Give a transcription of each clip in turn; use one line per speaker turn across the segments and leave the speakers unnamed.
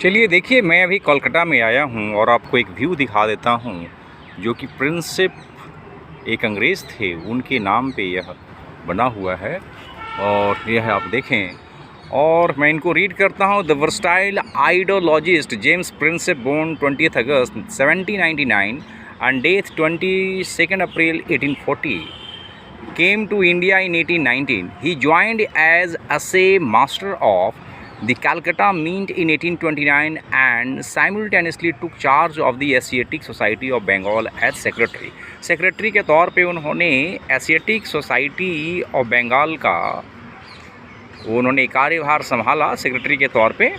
चलिए देखिए, मैं अभी कोलकाता में आया हूँ और आपको एक व्यू दिखा देता हूँ जो कि प्रिंसेप एक अंग्रेज़ थे, उनके नाम पे यह बना हुआ है। और यह आप देखें और मैं इनको रीड करता हूँ। The versatile ideologist James Prinsep, born 20 August 1799 and death 22 April 1840, came to India in 1819. He joined as assay master of the Calcutta Mint in 1829 and simultaneously took charge of the Asiatic Society of Bengal as secretary. Secretary के तौर पे उन्होंने Asiatic Society of Bengal का उन्होंने कार्यभार संभाला secretary के तौर पे।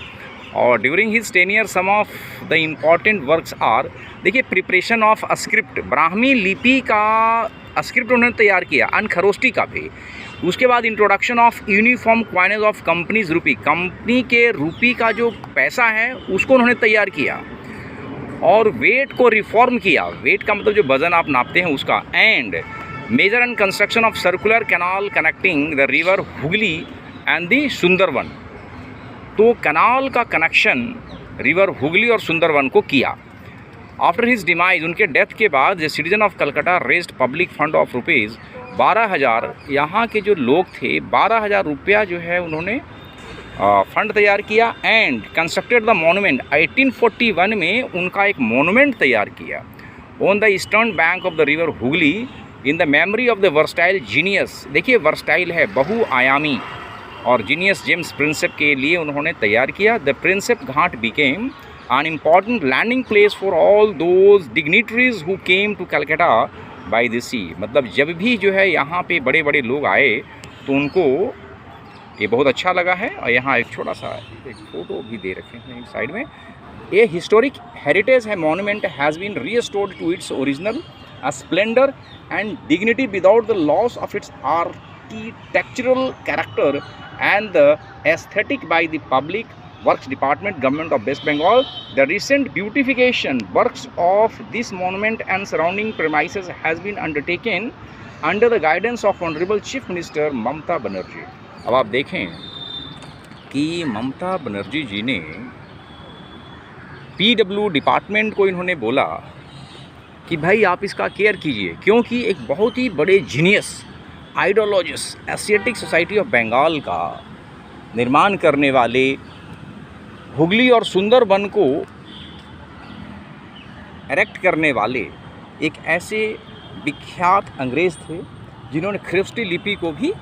और during his tenure some of the important works are, देखिए, प्रिपरेशन ऑफ स्क्रिप्ट, ब्राह्मी लिपि का स्क्रिप्ट उन्होंने तैयार किया, अनखरोष्टी का भी। उसके बाद introduction of uniform coinage of companies रूपी, कंपनी के रूपी का जो पैसा है उसको उन्होंने तैयार किया। और वेट को रिफॉर्म किया, वेट का मतलब जो वजन आप नापते हैं उसका। And major and construction of circular canal connecting the river Hooghly and the Sundarban, तो कैनाल का कनेक्शन रिवर हुगली और सुंदरवन को किया। आफ्टर हिज डिमाइज, उनके डेथ के बाद, the citizen of Calcutta raised public fund of rupees 12,000, यहाँ के जो लोग थे 12,000 रुपया जो है उन्होंने फंड तैयार किया। एंड कंस्ट्रक्टेड द मोनूमेंट, 1841 में उनका एक मोनूमेंट तैयार किया on the eastern bank of the river Hooghly in the memory of the versatile genius. देखिए, वर्सटाइल है बहुआयामी, और जीनियस जेम्स प्रिंसेप के लिए उन्होंने तैयार किया। The Prinsep Ghat became an important landing place for all those dignitaries who came to Calcutta by the sea। मतलब जब भी जो है यहाँ पे बड़े बड़े लोग आए तो उनको ये बहुत अच्छा लगा है। और यहाँ एक छोटा सा एक फ़ोटो भी दे रखे हैं साइड में। ये हिस्टोरिक हेरिटेज है, monument has been restored to its original splendour and dignity without the loss of its architectural character and the aesthetic by the public Works Department, Government of West Bengal. The recent beautification works of this monument and surrounding premises has been undertaken under the guidance of Honorable Chief Minister Mamata Banerjee. अब आप देखें कि ममता बनर्जी जी ने PW department को इन्होंने बोला कि भाई आप इसका केयर कीजिए, क्योंकि एक बहुत ही बड़े genius ideologist Asiatic Society of Bengal का निर्माण करने वाले, हुगली और सुंदरबन को एरेक्ट करने वाले एक ऐसे विख्यात अंग्रेज़ थे जिन्होंने खरोष्टी लिपि को भी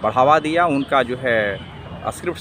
बढ़ावा दिया, उनका जो है स्क्रिप्ट